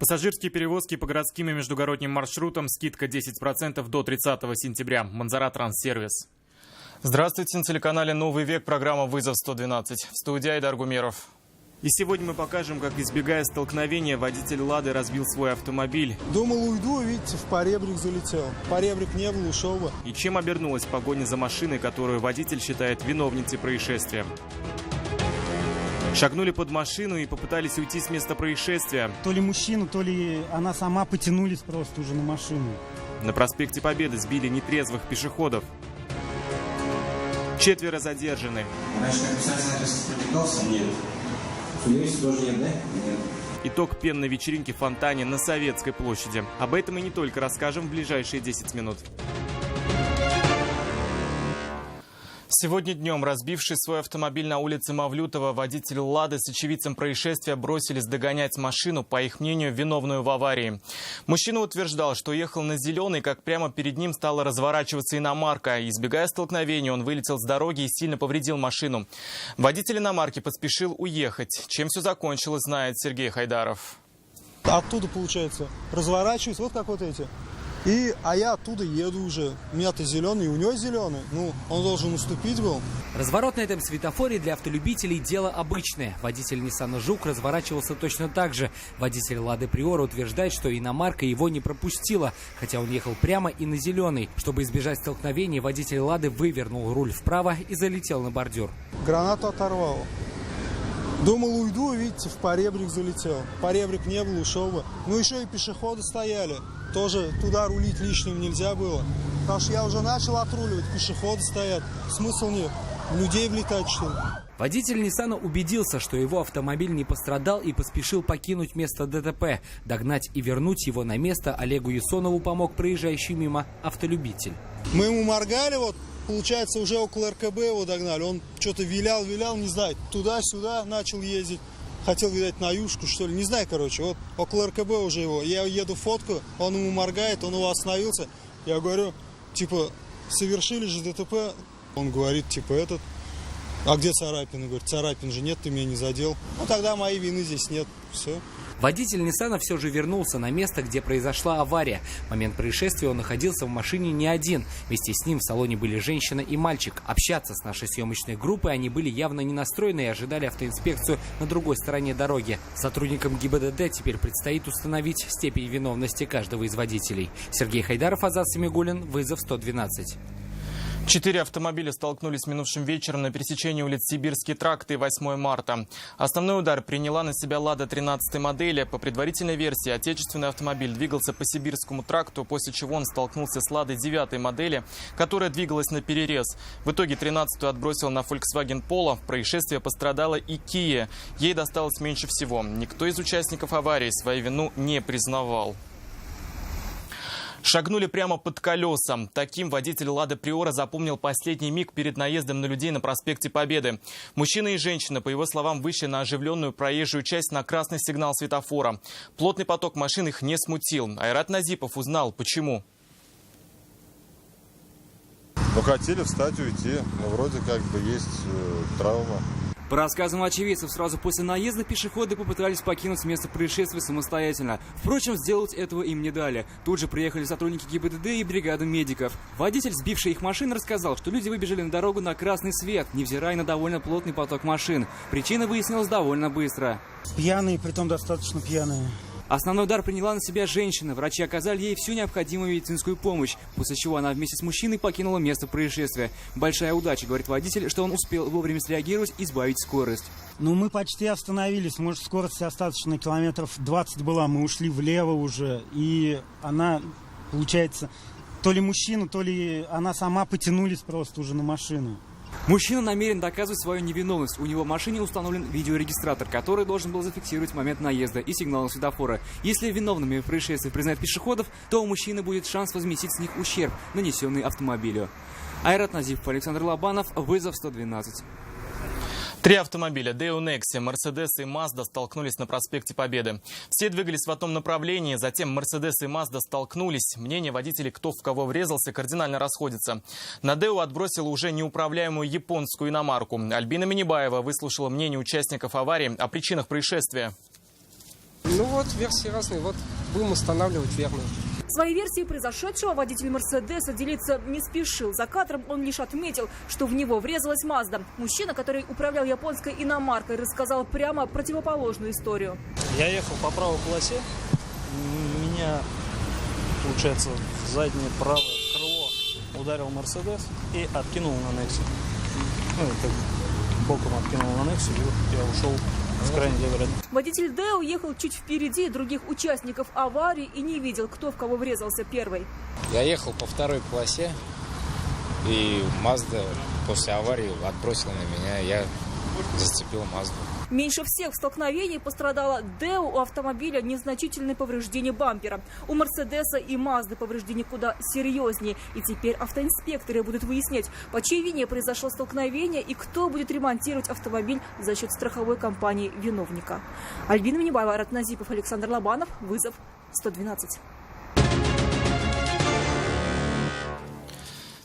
Пассажирские перевозки по городским и междугородним маршрутам. Скидка 10% до 30 сентября. Манзара Транссервис. Здравствуйте, на телеканале «Новый век», программа «Вызов 112». В студии Айдар Гумеров. И сегодня мы покажем, как, избегая столкновения, водитель «Лады» разбил свой автомобиль. Думал, уйду, видите, в поребрик залетел. Поребрик не был, ушел бы. И чем обернулась погоня за машиной, которую водитель считает виновницей происшествия. Шагнули под машину и попытались уйти с места происшествия. То ли мужчина, то ли она сама потянулись просто уже на машину. На проспекте Победы сбили нетрезвых пешеходов. 4 задержаны. Раньше написали привлекался? Нет. Есть тоже нет, да? Нет. Итог пенной вечеринки в фонтане на Советской площади. Об этом и не только расскажем в ближайшие 10 минут. Сегодня днем, разбивший свой автомобиль на улице Мавлютова, водитель «Лады» с очевидцем происшествия бросились догонять машину, по их мнению, виновную в аварии. Мужчина утверждал, что ехал на зеленый, как прямо перед ним стала разворачиваться иномарка. Избегая столкновения, он вылетел с дороги и сильно повредил машину. Водитель иномарки поспешил уехать. Чем все закончилось, знает Сергей Хайдаров. Оттуда, получается, разворачиваюсь, вот как вот эти. А я оттуда еду уже. У меня-то зеленый, и у него зеленый. Ну, он должен уступить был. Разворот на этом светофоре для автолюбителей дело обычное. Водитель Ниссана Жук разворачивался точно так же. Водитель Лады Приора утверждает, что иномарка его не пропустила, хотя он ехал прямо и на зеленый. Чтобы избежать столкновений, водитель Лады вывернул руль вправо и залетел на бордюр. Гранату оторвало. Думал, уйду, видите, в поребрик залетел. Поребрик не был, ушел бы. Ну, еще и пешеходы стояли. Тоже туда рулить лишним нельзя было. Потому что я уже начал отруливать, пешеходы стоят. Смысл нет. В людей влетать, что ли? Водитель Ниссана убедился, что его автомобиль не пострадал и поспешил покинуть место ДТП. Догнать и вернуть его на место Олегу Ясонову помог проезжающий мимо автолюбитель. Мы ему моргали, вот, получается, уже около РКБ его догнали. Он что-то вилял, не знаю, туда-сюда начал ездить. Хотел, видать, на юшку, что ли, не знаю, короче. Вот около РКБ уже его. Я еду фотку, он ему моргает, он его остановился. Я говорю, типа, совершили же ДТП. Он говорит, типа, а где царапин? Говорит, царапин же нет, ты меня не задел. Ну, тогда моей вины здесь нет, все. Водитель Ниссана все же вернулся на место, где произошла авария. В момент происшествия он находился в машине не один. Вместе с ним в салоне были женщина и мальчик. Общаться с нашей съемочной группой они были явно не настроены и ожидали автоинспекцию на другой стороне дороги. Сотрудникам ГИБДД теперь предстоит установить степень виновности каждого из водителей. Сергей Хайдаров, Азат Семигулин, «Вызов 112». 4 автомобиля столкнулись минувшим вечером на пересечении улиц Сибирский тракт и 8 марта. Основной удар приняла на себя «Лада» 13-й модели. По предварительной версии, отечественный автомобиль двигался по Сибирскому тракту, после чего он столкнулся с «Ладой» 9-й модели, которая двигалась на перерез. В итоге 13-ю отбросил на Volkswagen Polo. В происшествии пострадала и Kia. Ей досталось меньше всего. Никто из участников аварии свою вину не признавал. Шагнули прямо под колеса. Таким водитель «Лады Приора» запомнил последний миг перед наездом на людей на проспекте Победы. Мужчина и женщина, по его словам, вышли на оживленную проезжую часть на красный сигнал светофора. Плотный поток машин их не смутил. Айрат Назипов узнал, почему. Ну, хотели встать, уйти, но вроде как бы есть травма. По рассказам очевидцев, сразу после наезда пешеходы попытались покинуть место происшествия самостоятельно. Впрочем, сделать этого им не дали. Тут же приехали сотрудники ГИБДД и бригада медиков. Водитель, сбивший их машины, рассказал, что люди выбежали на дорогу на красный свет, невзирая на довольно плотный поток машин. Причина выяснилась довольно быстро. Пьяные, притом достаточно пьяные. Основной удар приняла на себя женщина. Врачи оказали ей всю необходимую медицинскую помощь, после чего она вместе с мужчиной покинула место происшествия. Большая удача, говорит водитель, что он успел вовремя среагировать и сбавить скорость. Ну, мы почти остановились. Может, скорость остаточно километров 20 была. Мы ушли влево уже. И она, получается, то ли мужчина, то ли она сама потянулись просто уже на машину. Мужчина намерен доказывать свою невиновность. У него в машине установлен видеорегистратор, который должен был зафиксировать момент наезда и сигнала светофора. Если виновными в происшествии признают пешеходов, то у мужчины будет шанс возместить с них ущерб, нанесенный автомобилю. Айрат Назипов, Александр Лобанов, «Вызов 112». 3 автомобиля Deo Nexia, Mercedes и Mazda столкнулись на проспекте Победы. Все двигались в одном направлении, затем Mercedes и Mazda столкнулись. Мнения водителей, кто в кого врезался, кардинально расходятся. На Deo отбросила уже неуправляемую японскую иномарку. Альбина Минибаева выслушала мнение участников аварии о причинах происшествия. Ну вот, версии разные. Вот будем устанавливать верную. Своей версией произошедшего водитель «Мерседеса» делиться не спешил. За кадром он лишь отметил, что в него врезалась «Мазда». Мужчина, который управлял японской иномаркой, рассказал прямо противоположную историю. Я ехал по правой полосе. Меня, получается, в заднее правое крыло ударил «Мерседес» и откинул на «Нексе». Ну, это боком откинул на «Нексе», и вот я ушел в крайний левый ряд. Водитель «Део» ехал чуть впереди других участников аварии и не видел, кто в кого врезался первый. Я ехал по второй полосе, и «Мазда» после аварии отбросила на меня, я зацепил «Мазду». Меньше всех в столкновении пострадала «Део», у автомобиля незначительные повреждения бампера. У «Мерседеса» и «Мазды» повреждения куда серьезнее. И теперь автоинспекторы будут выяснять, по чьей вине произошло столкновение и кто будет ремонтировать автомобиль за счет страховой компании виновника. Альбина Минибаева, Айрат Назипов, Александр Лобанов. Вызов 112.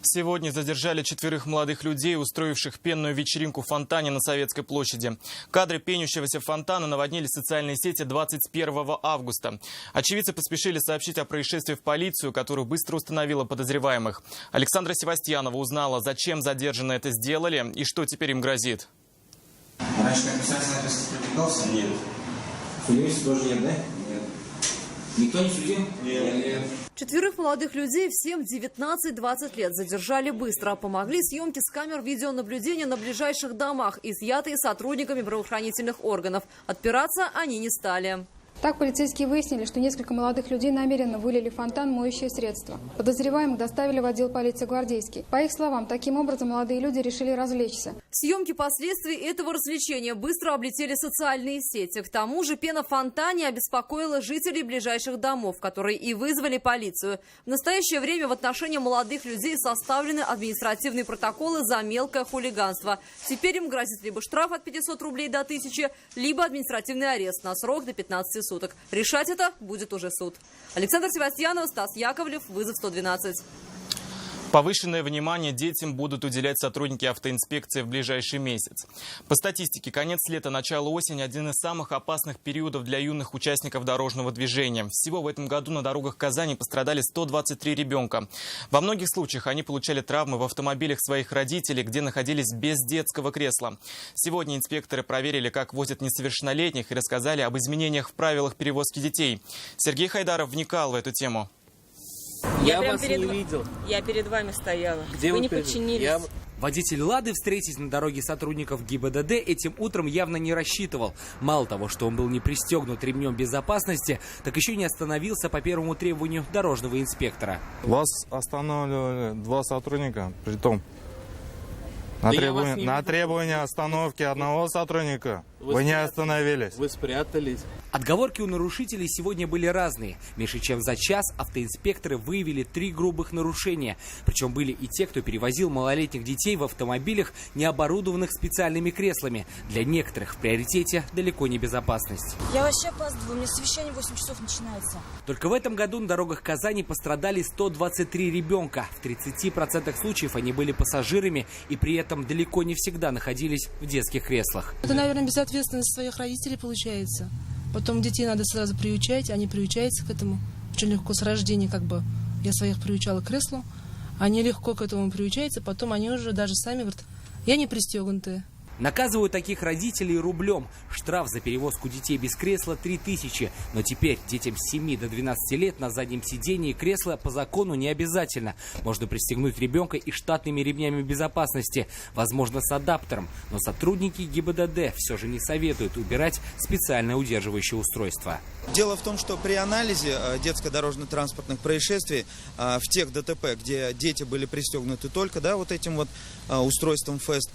Сегодня задержали 4 молодых людей, устроивших пенную вечеринку в фонтане на Советской площади. Кадры пенящегося фонтана наводнили социальные сети 21 августа. Очевидцы поспешили сообщить о происшествии в полицию, которая быстро установила подозреваемых. Александра Севастьянова узнала, зачем задержанные это сделали и что теперь им грозит. Раньше написательный арест привлекался? Нет. Фамилии тоже нет, да? Нет. Никто не судил? Нет. 4 молодых людей, всем 19-20 лет, задержали быстро. Помогли съемки с камер видеонаблюдения на ближайших домах, изъятые сотрудниками правоохранительных органов. Отпираться они не стали. Так полицейские выяснили, что несколько молодых людей намеренно вылили в фонтан моющее средство. Подозреваемых доставили в отдел полиции Гвардейский. По их словам, таким образом молодые люди решили развлечься. Съемки последствий этого развлечения быстро облетели социальные сети. К тому же пена в фонтане обеспокоила жителей ближайших домов, которые и вызвали полицию. В настоящее время в отношении молодых людей составлены административные протоколы за мелкое хулиганство. Теперь им грозит либо штраф от 500 рублей до 1000, либо административный арест на срок до 15 суток. Решать это будет уже суд. Александр Севастьянов, Стас Яковлев, вызов 112. Повышенное внимание детям будут уделять сотрудники автоинспекции в ближайший месяц. По статистике, конец лета, начало осени – один из самых опасных периодов для юных участников дорожного движения. Всего в этом году на дорогах Казани пострадали 123 ребенка. Во многих случаях они получали травмы в автомобилях своих родителей, где находились без детского кресла. Сегодня инспекторы проверили, как возят несовершеннолетних, и рассказали об изменениях в правилах перевозки детей. Сергей Хайдаров вникал в эту тему. Я вас не видел. Я перед вами стояла. Где вы не подчинились. Водитель «Лады» встретить на дороге сотрудников ГИБДД этим утром явно не рассчитывал. Мало того, что он был не пристегнут ремнем безопасности, так еще и не остановился по первому требованию дорожного инспектора. Вас останавливали 2 сотрудника, притом на требование остановки одного сотрудника вы не остановились. Вы спрятались. Отговорки у нарушителей сегодня были разные. Меньше чем за час автоинспекторы выявили 3 грубых нарушения. Причем были и те, кто перевозил малолетних детей в автомобилях, не оборудованных специальными креслами. Для некоторых в приоритете далеко не безопасность. Я вообще опаздываю, у меня совещание в 8 часов начинается. Только в этом году на дорогах Казани пострадали 123 ребенка. В 30% случаев они были пассажирами и при этом далеко не всегда находились в детских креслах. Это, наверное, безответственность своих родителей получается. Потом детей надо сразу приучать, они приучаются к этому. Очень легко с рождения я своих приучала к креслу. Они легко к этому приучаются, потом они уже даже сами говорят, я не пристегнутая. Наказывают таких родителей рублем. Штраф за перевозку детей без кресла 3000. Но теперь детям с 7 до 12 лет на заднем сидении кресла по закону не обязательно. Можно пристегнуть ребенка и штатными ремнями безопасности. Возможно, с адаптером. Но сотрудники ГИБДД все же не советуют убирать специальное удерживающее устройство. Дело в том, что при анализе детско-дорожно-транспортных происшествий в тех ДТП, где дети были пристегнуты только этим устройством ФЭСТ,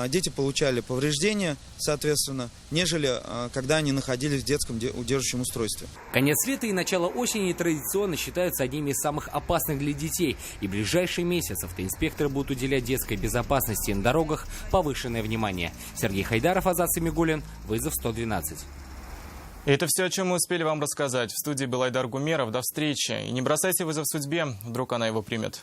дети получали повреждения, соответственно, нежели когда они находились в детском удерживающем устройстве. Конец лета и начало осени традиционно считаются одними из самых опасных для детей. И в ближайший месяц автоинспекторы будут уделять детской безопасности на дорогах повышенное внимание. Сергей Хайдаров, Азат Самигуллин, вызов 112. Это все, о чем мы успели вам рассказать. В студии был Айдар Гумеров. До встречи. И не бросайте вызов судьбе, вдруг она его примет.